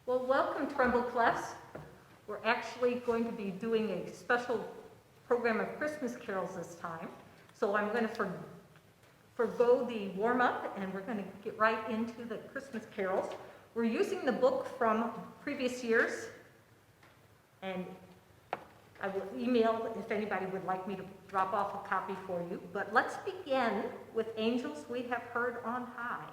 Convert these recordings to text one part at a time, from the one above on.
Well, welcome, Tremble Clefs. We're actually going to be doing a special program of Christmas carols this time. So I'm going to forgo the warm-up, and we're going to get right into the Christmas carols. We're using the book from previous years, and I will email if anybody would like me to drop off a copy for you. But let's begin with Angels We Have Heard on High.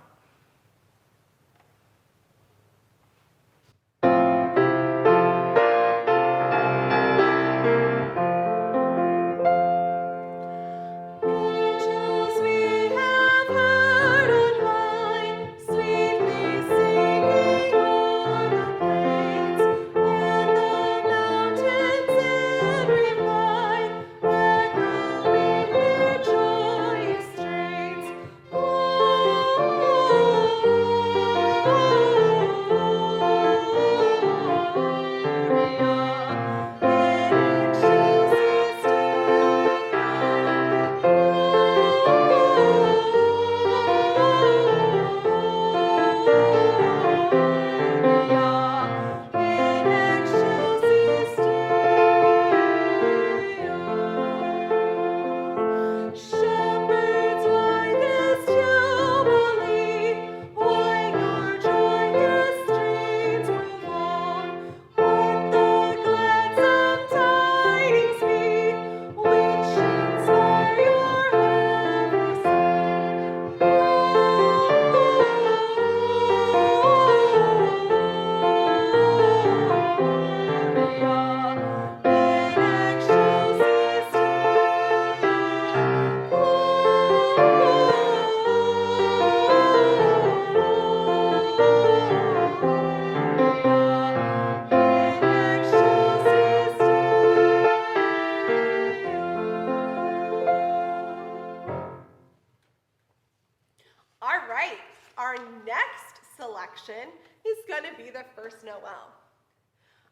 Is going to be the First Noel.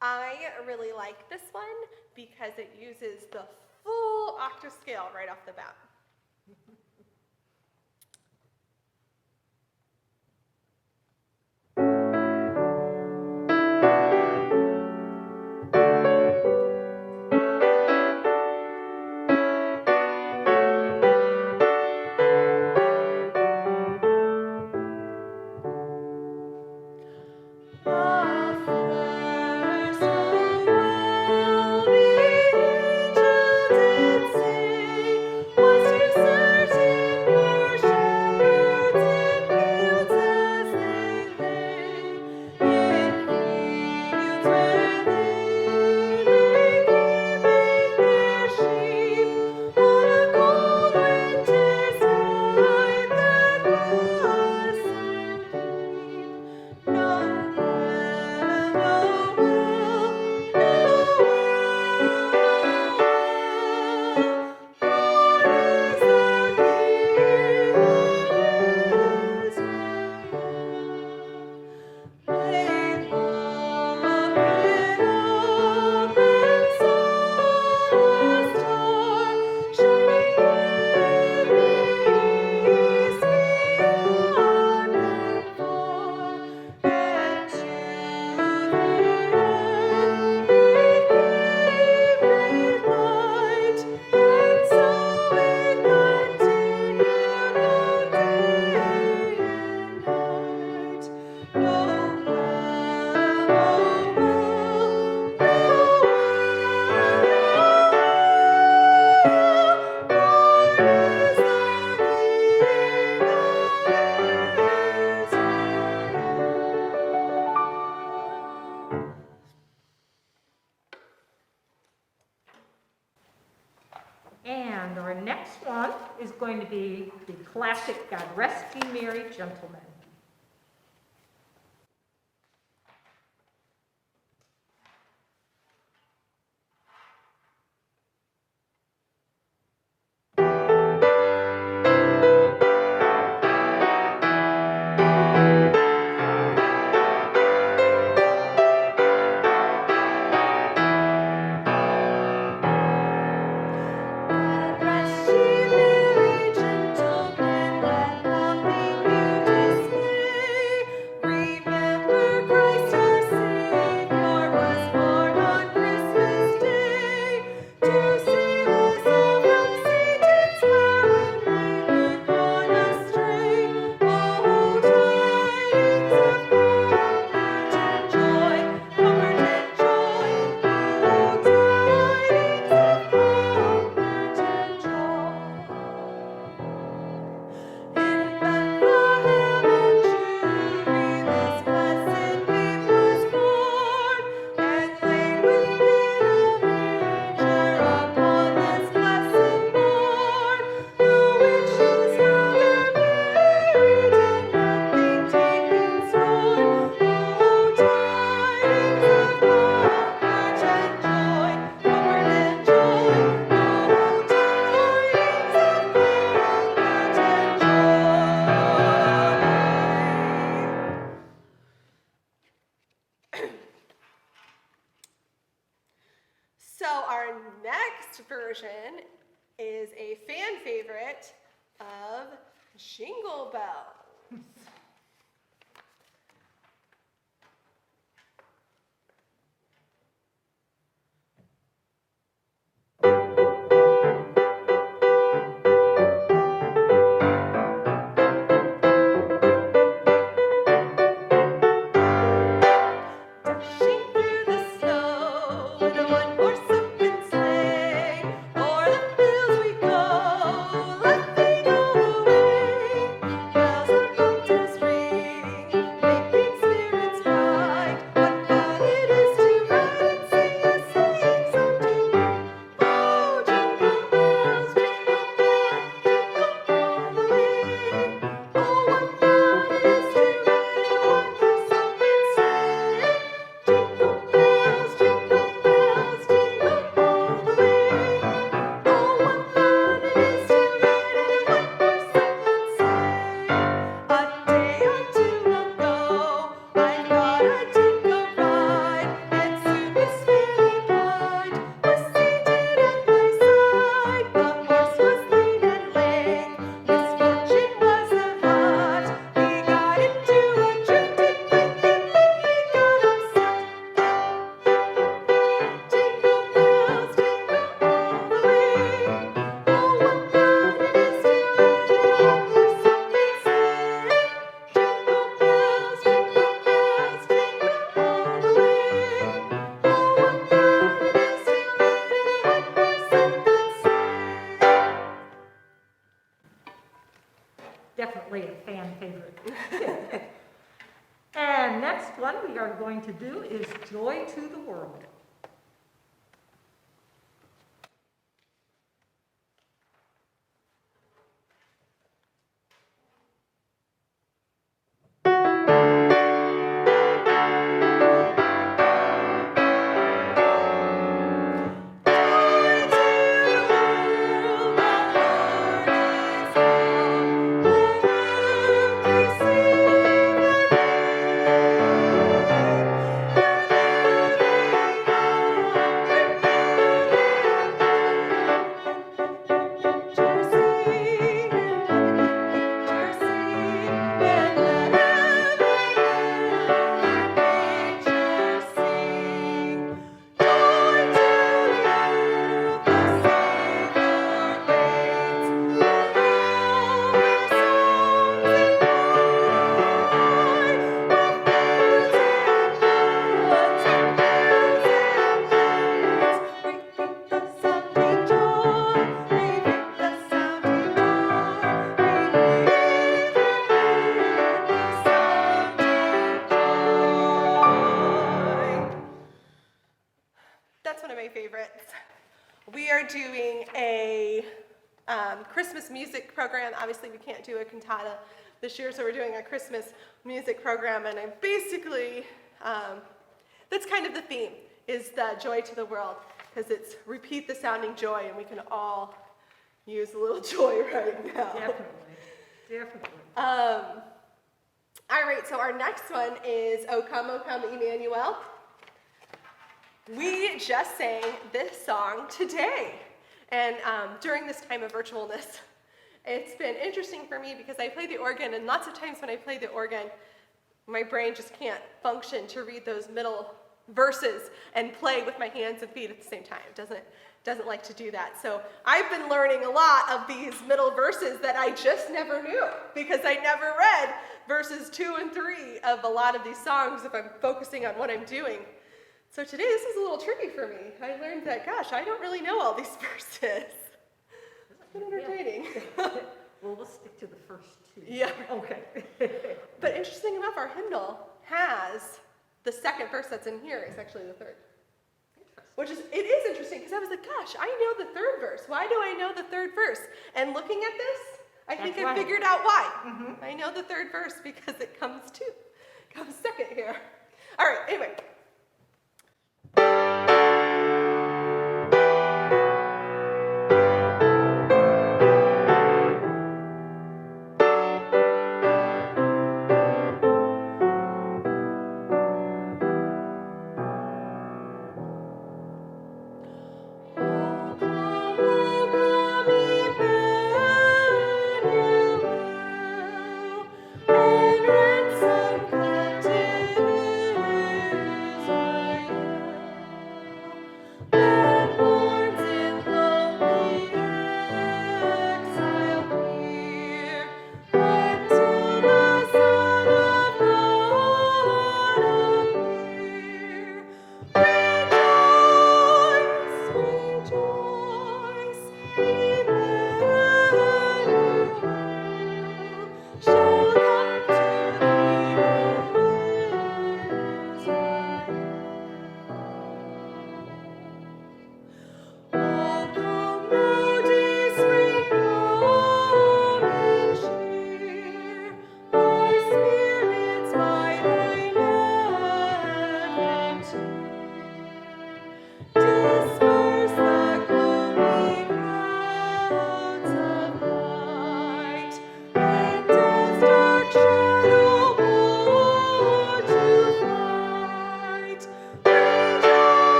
I really like this one because it uses the full octave scale right off the bat. And our next one is going to be the classic God Rest Ye Merry Gentlemen. Rest ye merry gentlemen, let nothing you our next version is a fan favorite of Jingle Bells. Dashing through the snow in a one-horse open sleigh, o'er the fields we go, laughing all the way. Bells on bobtails ring, making spirits bright. What fun it is to ride and sing a sleighing song tonight! Oh, jingle bells, jingle all the way. Oh, what fun it is to ride in a one-horse open sleigh! Jingle bells, jingle all the way. Oh, what fun it is to ride in a one-horse open sleigh! A day or two ago, I thought I'd take a ride, and soon Miss Fanny Blind was seated at my side. The horse was lean and lame, misfortune was afoot. He got into a drifted lake and nearly got upset. Jingle bells, jingle all the way. Oh, what fun it is to ride in a one-horse open sleigh! Jingle bells, jingle all the way. Oh, what fun it is to ride in a one-horse open sleigh! Definitely a fan favorite. And next one we are going to do is Joy to the World. That's one of my favorites. We are doing a Christmas music program. Obviously, we can't do a cantata this year, so we're doing a Christmas music program, and I basically, that's kind of the theme, is the joy to the world, because it's repeat the sounding joy, and we can all use a little joy right now. Definitely. All right, so our next one is O Come, Emmanuel. We just sang this song today, and during this time of virtualness, it's been interesting for me because I play the organ, and lots of times when I play the organ, my brain just can't function to read those middle verses and play with my hands and feet at the same time. It doesn't like to do that. So I've been learning a lot of these middle verses that I just never knew because I never read verses 2 and 3 of a lot of these songs if I'm focusing on what I'm doing. So today this is a little tricky for me. I learned that, gosh, I don't really know all these verses. It's been entertaining. Well, we'll stick to the first two. Yeah. Okay. But interesting enough, our hymnal has the second verse that's in here is actually the third. It is interesting because I was like, gosh, I know the third verse. Why do I know the third verse? And looking at this, I think I figured out why. Mm-hmm. I know the third verse because it comes second here. All right, anyway.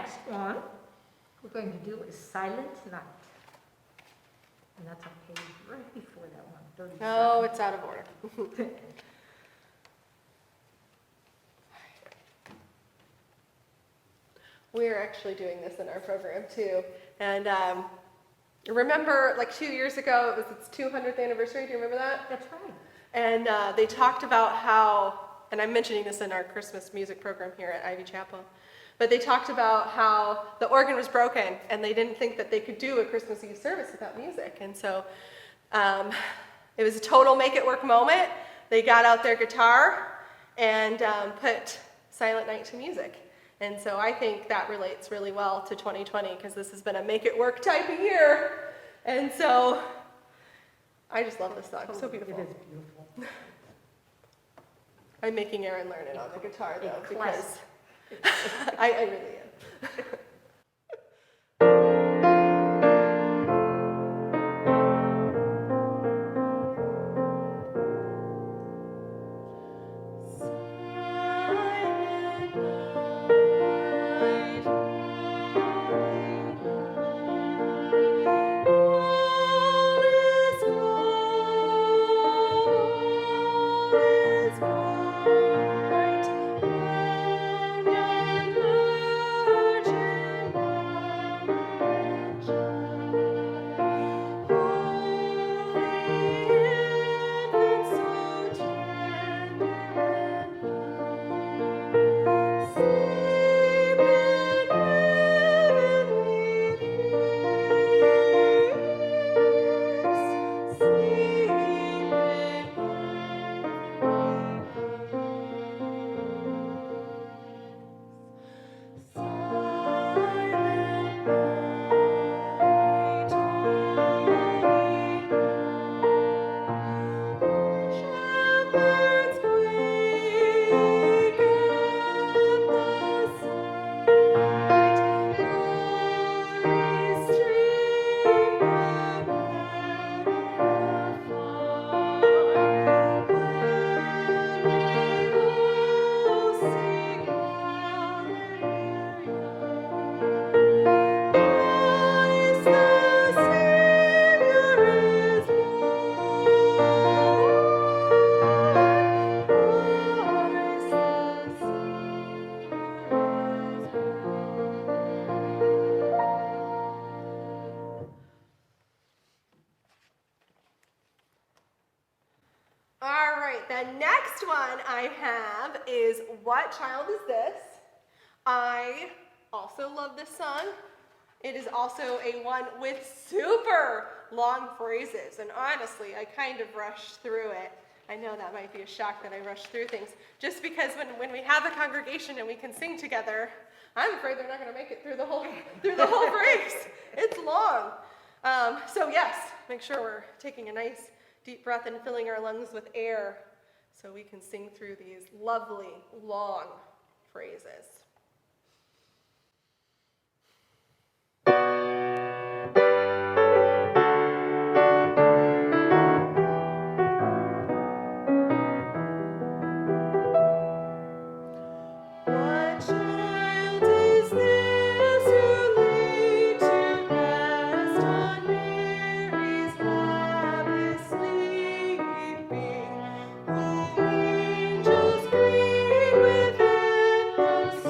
next one we're going to do is Silent Night. And that's a page right before that one, 37. No, it's out of order. We're actually doing this in our program too. And remember, like 2 years ago, it was its 200th anniversary. Do you remember that? That's right. And they talked about how, and I'm mentioning this in our Christmas music program here at Ivy Chapel, but they talked about how the organ was broken and they didn't think that they could do a Christmas Eve service without music. And so it was a total make-it-work moment. They got out their guitar and put Silent Night to music. And so I think that relates really well to 2020 because this has been a make-it-work type of year. And so I just love this song. It's so beautiful. It is beautiful. I'm making Aaron learn it on the guitar though Clefs. because I really am. All right, the next one I have is What Child Is This? I also love this song. It is also a one with super long phrases, and honestly, I kind of rushed through it. I know that might be a shock that I rushed through things, just because when we have a congregation and we can sing together, I'm afraid they're not going to make it through the whole phrase. It's long. So yes, make sure we're taking a nice deep breath and filling our lungs with air so we can sing through these lovely, long phrases. What child is this who laid to rest on Mary's lap is sleeping? Whom angels greet with anthems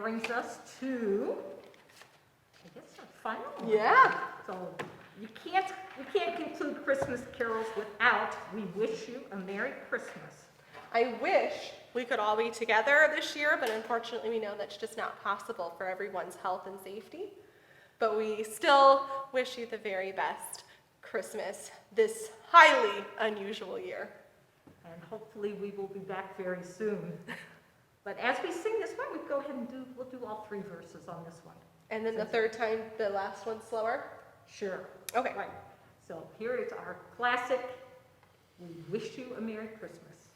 brings us to, I guess, our final one. Yeah. So we can't conclude Christmas carols without "We Wish You a Merry Christmas." I wish we could all be together this year, but unfortunately we know that's just not possible for everyone's health and safety. But we still wish you the very best Christmas this highly unusual year. And hopefully we will be back very soon. But as we sing this one, we go ahead and we'll do all 3 verses on this one. And then the third time, the last one slower? Sure. Okay. Right. So here is our classic, "We Wish You a Merry Christmas."